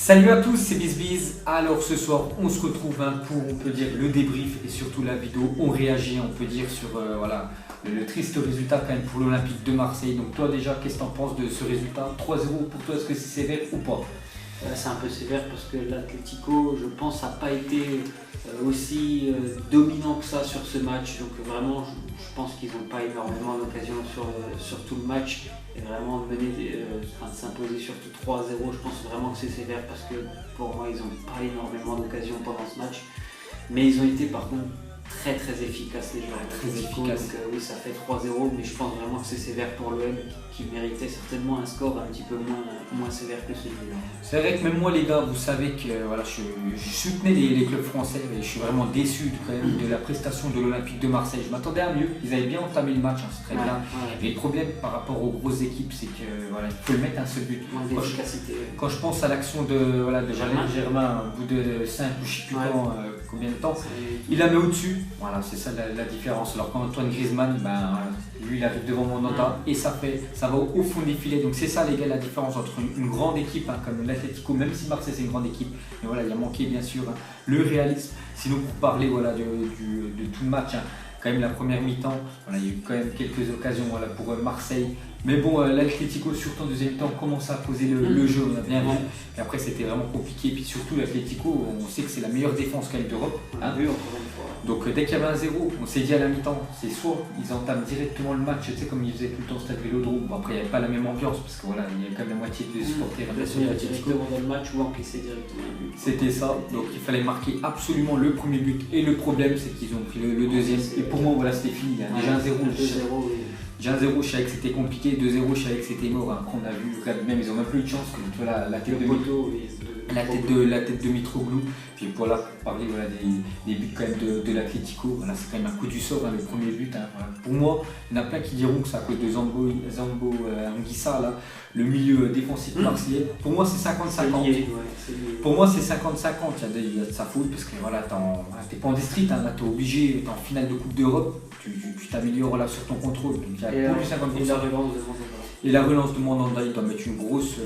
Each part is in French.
Salut à tous, c'est BizBiz. Alors ce soir, on se retrouve pour, on peut dire, le débrief et surtout la vidéo. On réagit, on peut dire, sur le triste résultat quand même pour l'Olympique de Marseille. Donc toi déjà, qu'est-ce que tu en penses de ce résultat? 3-0 pour toi, est-ce que c'est sévère ou pas? C'est un peu sévère parce que l'Atlético, je pense, n'a pas été aussi dominant que ça sur ce match. Donc vraiment, je pense qu'ils n'ont pas énormément d'occasions sur tout le match. Et vraiment de s'imposer surtout 3-0, je pense vraiment que c'est sévère parce que pour moi, ils n'ont pas énormément d'occasions pendant ce match. Mais ils ont été par contre très efficaces les joueurs. Très efficaces. Donc oui, ça fait 3-0, mais je pense vraiment que c'est sévère pour l'OM qui méritait certainement un score un petit peu moins sévère que celui-là. C'est vrai que même moi les gars, vous savez que je soutenais les clubs français et je suis vraiment déçu quand même de la prestation de l'Olympique de Marseille. Je m'attendais à mieux, ils avaient bien entamé le match, c'est très bien. Et le problème par rapport aux grosses équipes, c'est que il faut le mettre un seul but. Quand je pense à l'action de Jalel Germain au bout de 5 ou je ne sais plus combien de temps, il la met au-dessus. Voilà, c'est ça la différence. Alors quand Antoine Griezmann, lui il arrive devant Mandanda et ça va au fond des filets. Donc c'est ça les gars la différence entre une grande équipe comme l'Atlético, même si Marseille c'est une grande équipe, mais voilà, il a manqué bien sûr le réalisme. Sinon pour parler de tout le match, quand même la première mi-temps, il y a eu quand même quelques occasions pour Marseille. Mais bon, l'Atlético, surtout en deuxième temps, commence à poser le jeu, on a bien vu. Et après, c'était vraiment compliqué. Et puis surtout, l'Atlético, on sait que c'est la meilleure défense quand même d'Europe. Donc dès qu'il y avait un 0, on s'est dit à la mi-temps, c'est soit ils entament directement le match, tu sais, comme ils faisaient tout le temps au Stade Vélodrome. Bon, après, il n'y avait pas la même ambiance, parce que il y avait quand même la moitié des supporters. Directement dans le match ou encaisser directement le but. C'était ça, donc il fallait marquer absolument le premier but. Et le problème, c'est qu'ils ont pris le deuxième. Et pour moi, c'était fini. Déjà un 0. Déjà 1-0, je savais que c'était compliqué, 2-0, je savais que c'était mort. Après, on a vu, même ils n'ont même plus eu de chance. Tu vois, la tête de Mitroglou. Puis voilà, pour parler des buts quand même de l'Atlético, c'est quand même un coup du sort, le premier but. Pour moi, il y en a plein qui diront que c'est à cause de Zambo Anguissa, le milieu défensif marseillais. Pour moi, c'est 50-50. Pour moi, c'est 50-50. Il y a de sa faute parce que t'es pas en district, t'es obligé, t'es en finale de Coupe d'Europe, tu t'améliores là sur ton contrôle. Donc, il y a plus 50%. Et la relance de Mandanda, il doit mettre une grosse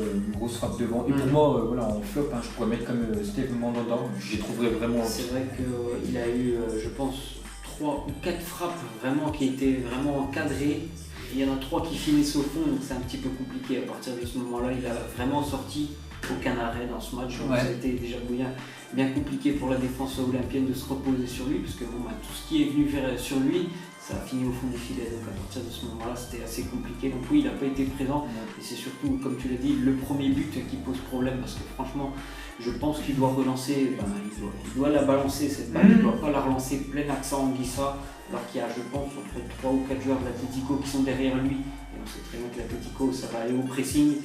frappe devant. Et pour moi, en flop, je pourrais mettre comme Steve Mandanda. Je les trouverais vraiment. C'est vrai qu'il a eu, je pense, 3 ou 4 frappes vraiment qui étaient vraiment cadrées. Il y en a 3 qui finissent au fond, donc c'est un petit peu compliqué. À partir de ce moment-là, il a vraiment sorti aucun arrêt dans ce match. Donc c'était déjà bien compliqué pour la défense olympienne de se reposer sur lui, parce que tout ce qui est venu sur lui, ça a fini au fond des filets. Donc à partir de ce moment-là, c'était assez compliqué. Donc oui, il n'a pas été présent. Et c'est surtout, comme tu l'as dit, le premier but qui pose problème, parce que franchement, je pense qu'il doit relancer, il doit la balancer cette balle, il ne doit pas la relancer plein accent en Anguissa, alors qu'il y a, je pense, entre 3 ou 4 joueurs de l'Atlético qui sont derrière lui. Et on sait très bien que l'Atlético, ça va aller au pressing.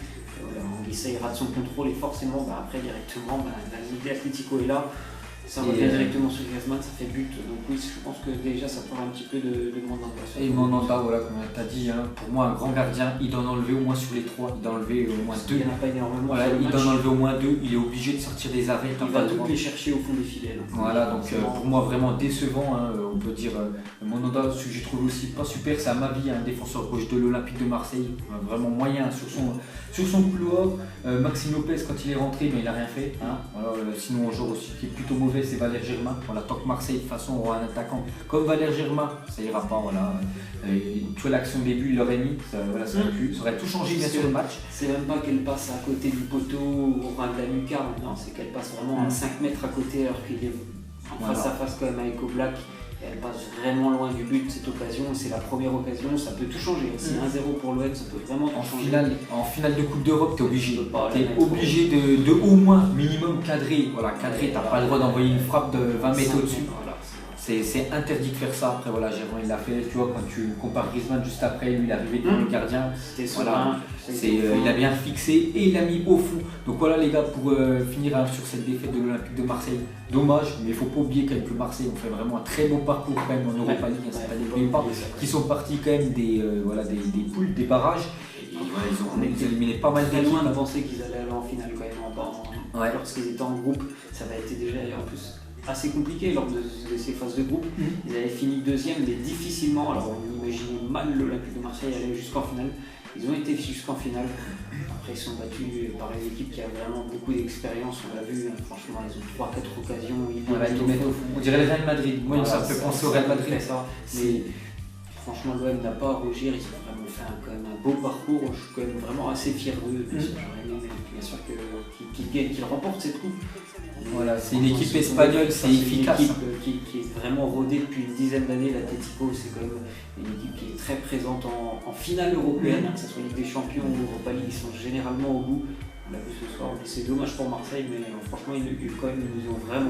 Anguissa, il rate son contrôle et forcément, après, directement, l'Atlético est là. Ça revient directement sur Griezmann, ça fait but. Donc oui, je pense que déjà ça prend un petit peu de Mandanda. Et Mandanda, comme tu as dit, pour moi un grand gardien, il doit en enlever au moins sur les 3, il doit en enlever au moins 2. Il n'y en a pas énormément. Il doit en enlever au moins 2, il est obligé de sortir des arrêts. Il va toutes les chercher au fond des filets. Donc pour moi vraiment décevant, on peut dire. Mandanda, ce que j'ai trouvé aussi pas super, c'est à ma vie un défenseur gauche de l'Olympique de Marseille, vraiment moyen sur son couloir. Maxime Lopez, quand il est rentré, mais il n'a rien fait. Sinon un joueur aussi qui est plutôt mauvais, c'est Valère Germain. Tant que Marseille de toute façon aura un attaquant comme Valère Germain, ça ira pas. Tu vois l'action de début, il l'aurait mis, ça aurait tout changé bien sûr le match. C'est même pas qu'elle passe à côté du poteau ou de la lucarne, non, c'est qu'elle passe vraiment à 5 mètres à côté alors qu'il est en face à face quand même avec Oblak. Elle passe vraiment loin du but cette occasion, c'est la première occasion, ça peut tout changer. C'est 1-0 pour l'OM, ça peut vraiment tout changer. En finale de Coupe d'Europe, tu es obligé de au moins minimum cadrer. Cadrer, tu n'as pas le droit d'envoyer une frappe de 20 mètres au-dessus. C'est interdit de faire ça. Après, Germain il l'a fait. Tu vois, quand tu compares Griezmann juste après, lui il est arrivé devant le gardien. Il a bien fixé et il l'a mis au fond. Donc les gars, pour finir sur cette défaite de l'Olympique de Marseille, dommage, mais il ne faut pas oublier quand même que Marseille ont fait vraiment un très beau parcours quand même en Europa League, c'est pas des pas, qui sont partis quand même des poules, des barrages. Et ils ont éliminé pas mal d'équipes. Loin de penser qu'ils allaient aller en finale quand même. Lorsqu'ils étaient en groupe, ça va être déjà en plus assez compliqué lors de ces phases de groupe. Ils avaient fini deuxième, mais difficilement. Alors on imaginait mal l'Olympique de Marseille aller jusqu'en finale. Ils ont été jusqu'en finale. Après, ils sont battus par une équipe qui a vraiment beaucoup d'expérience. On l'a vu, franchement, ils ont 3-4 occasions. On dirait le Real Madrid. Moi, voilà, ça me fait penser au Real Madrid. Mais franchement, l'OM n'a pas à rougir. Ils ont vraiment fait quand même un beau parcours. Je suis quand même vraiment assez fier d'eux. Bien sûr qu'ils remportent cette coupe. Voilà, c'est une équipe espagnole, c'est efficace. Une équipe qui est vraiment rodée depuis une dizaine d'années. L'Atlético, c'est quand même une équipe qui est très présente en finale européenne, que ce soit Ligue des Champions ou Europa League, ils sont généralement au bout. On l'a vu ce soir, c'est dommage pour Marseille, mais franchement, ils nous ont vraiment.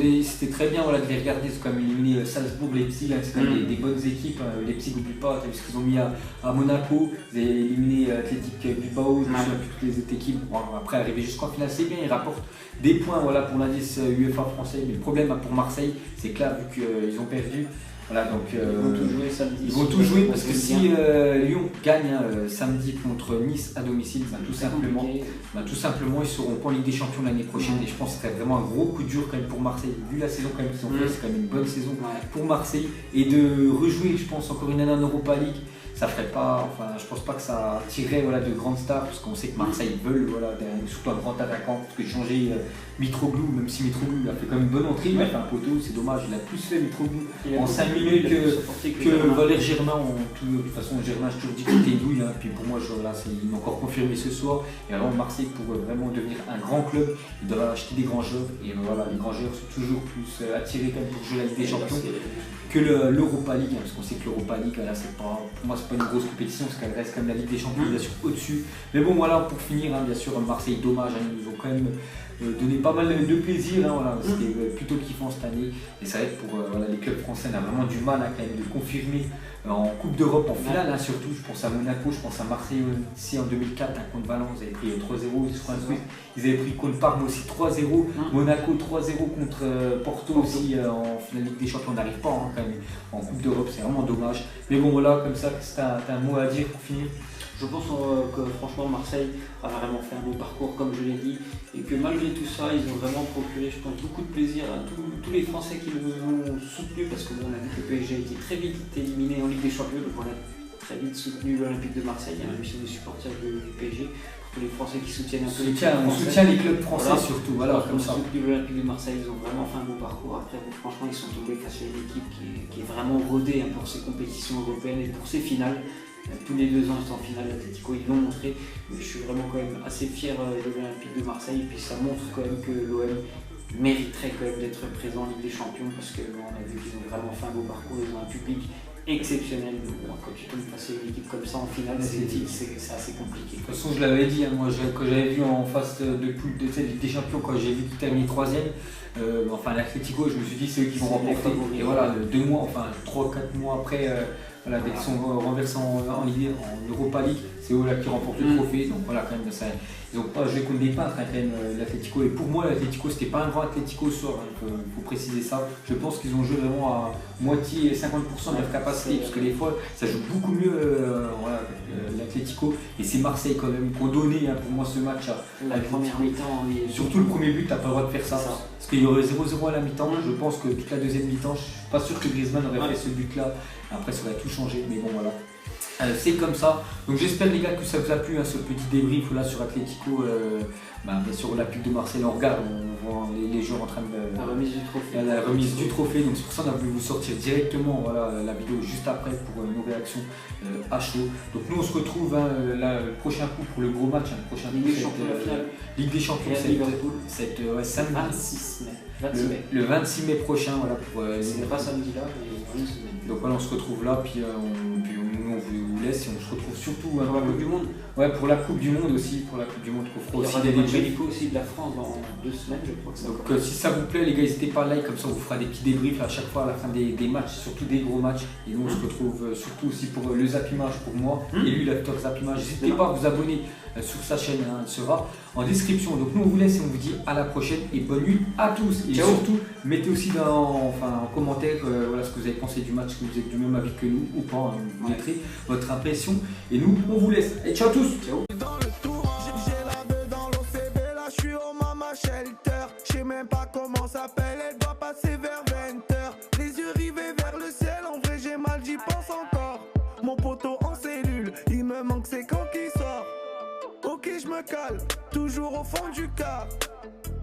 Oui, c'était très bien de les regarder. C'est quand même éliminé Salzbourg, Leipzig, c'est quand même des bonnes équipes. Leipzig, n'oublie pas, tu as vu ce qu'ils ont mis à Monaco, ils ont éliminé Athletic Bilbao, toutes les équipes. Bon, après, arriver jusqu'en finale, c'est bien, ils rapportent des points pour l'indice UEFA français. Mais le problème pour Marseille, c'est que là, vu qu'ils ont perdu, voilà, donc, ils vont tout jouer samedi. Ils vont tout jouer parce que si Lyon gagne samedi contre Nice à domicile, tout simplement, ils seront pas en Ligue des Champions l'année prochaine. Et je pense que ce serait vraiment un gros coup dur quand même pour Marseille. Vu la saison quand même qu'ils ont fait, c'est quand même une bonne saison pour Marseille. Et de rejouer, je pense, encore une année en Europa League, ça ferait pas, je pense pas que ça tirerait de grandes stars, parce qu'on sait que Marseille veulent surtout un grand attaquant, parce que changer Mitroglou, même si Mitroglou a fait quand même une bonne entrée, il a fait un poteau, c'est dommage, il a plus fait Mitroglou en 5 minutes que Valère Germain. De toute façon, Germain, je toujours dit qu'il était douille, puis pour moi, il m'a encore confirmé ce soir. Et alors Marseille, pour vraiment devenir un grand club, il doit acheter des grands joueurs, et les grands joueurs sont toujours plus attirés quand même pour jouer la Ligue des Champions que l'Europa League, parce qu'on sait que l'Europa League, là, pour moi, c'est pas une grosse compétition, parce qu'elle reste quand même la Ligue des Champions, bien sûr, au-dessus. Mais bon, voilà, pour finir, bien sûr, Marseille, dommage, ils nous ont quand même donné pas mal de plaisir, c'était plutôt kiffant cette année. Et c'est vrai que pour les clubs français, on a vraiment du mal quand même de confirmer en Coupe d'Europe, en finale, surtout. Je pense à Monaco, je pense à Marseille aussi en 2004, contre Valence, ils avaient pris 3-0, ils avaient pris contre Parme aussi 3-0, Monaco 3-0 contre Porto aussi en finale Ligue des Champions. On n'arrive pas quand même en Coupe d'Europe, c'est vraiment dommage. Mais bon, voilà, comme ça, t'as un mot à dire pour finir? Je pense que franchement Marseille a vraiment fait un beau parcours, comme je l'ai dit, et que malgré tout ça, ils ont vraiment procuré, je pense, beaucoup de plaisir à tous les Français qui nous ont soutenus, parce qu'on a vu que le PSG a été très vite éliminé en Ligue des Champions, donc on a très vite soutenu l'Olympique de Marseille, même si on est supporters du PSG. Pour tous les Français qui soutiennent un peu on soutient les clubs français surtout, comme ça. Soutenu l'Olympique de Marseille, ils ont vraiment fait un beau parcours. Après, franchement, ils sont tombés face à une équipe qui est vraiment rodée pour ses compétitions européennes et pour ses finales. Tous les 2 ans, ils sont en finale, l'Atlético, ils l'ont montré. Mais je suis vraiment quand même assez fier de l'Olympique de Marseille. Et puis ça montre quand même que l'OM mériterait quand même d'être présent en Ligue des Champions, parce qu'on a vu qu'ils ont vraiment fait un beau parcours, ils ont un public exceptionnel. Quand tu tombes face à une équipe comme ça en finale, c'est assez compliqué. De toute façon, je l'avais dit, moi quand j'avais vu en face de poule de Ligue des Champions, quand j'ai vu qu'ils terminaient 3e, l'Atlético, je me suis dit c'est eux qui vont remporter. Et voilà, 2 mois, 3-4 mois après, dès qu'ils sont renversés en Europa League, c'est eux là qui remportent le trophée. Donc voilà, quand même, ils n'ont pas joué contre des peintres quand même, l'Atlético. Et pour moi, l'Atlético, c'était pas un grand Atlético ce soir, il faut préciser ça. Je pense qu'ils ont joué vraiment à moitié, 50% de leur capacité, parce que des fois, ça joue beaucoup mieux l'Atlético. Et c'est Marseille quand même qui ont donné pour moi ce match à la première mi-temps. Surtout le premier but, t'as pas le droit de faire ça. Parce qu'il y aurait 0-0 à la mi-temps. Je pense que toute la deuxième mi-temps, je suis pas sûr que Griezmann aurait fait ce but-là. Après, ça aurait tout changé, mais bon, voilà. C'est comme ça. Donc j'espère les gars que ça vous a plu, ce petit débrief là sur Atlético, bien sûr Olympique de Marseille, on regarde, on voit les joueurs en train de la remise du trophée. La remise du trophée, donc c'est pour ça qu'on a voulu vous sortir directement la vidéo juste après pour nos réactions à chaud. Donc nous on se retrouve le prochain coup pour le gros match, le prochain Ligue des Champions, Ligue des Champions, samedi 26 mai. Le 26 mai prochain, voilà, pour c'est pas samedi là, mais donc voilà, on se retrouve là, puis on vous laisse et on se retrouve surtout pour la Coupe du Monde. Ouais, pour la Coupe du Monde aussi, qu'on fera aussi des débriefs aussi de la France dans 2 semaines, je crois que ça. Donc si ça vous plaît les gars, n'hésitez pas à like, comme ça on vous fera des petits débriefs à chaque fois à la fin des matchs, surtout des gros matchs. Et nous on se retrouve surtout aussi pour le Zappimage pour moi et lui l'acteur Zappimage. N'hésitez pas à vous abonner sur sa chaîne, elle sera en description. Donc nous on vous laisse et on vous dit à la prochaine et bonne nuit à tous. Et surtout mettez aussi en commentaire ce que vous avez pensé du match, que vous êtes du même avis que nous ou pas, vous mettrez votre impression et nous on vous laisse. Et ciao à tous. Ciao. Je sais même pas comment s'appelle, elle doit passer vers 20h. Les yeux rivés vers le ciel, en vrai j'ai mal, j'y pense encore. Mon poteau en cellule, il me manque ses me cale, toujours au fond du car.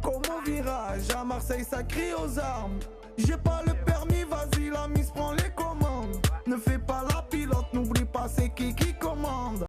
Comme au virage, à Marseille ça crie aux armes. J'ai pas le permis, vas-y la mise prend les commandes. Ne fais pas la pilote, n'oublie pas c'est qui commande.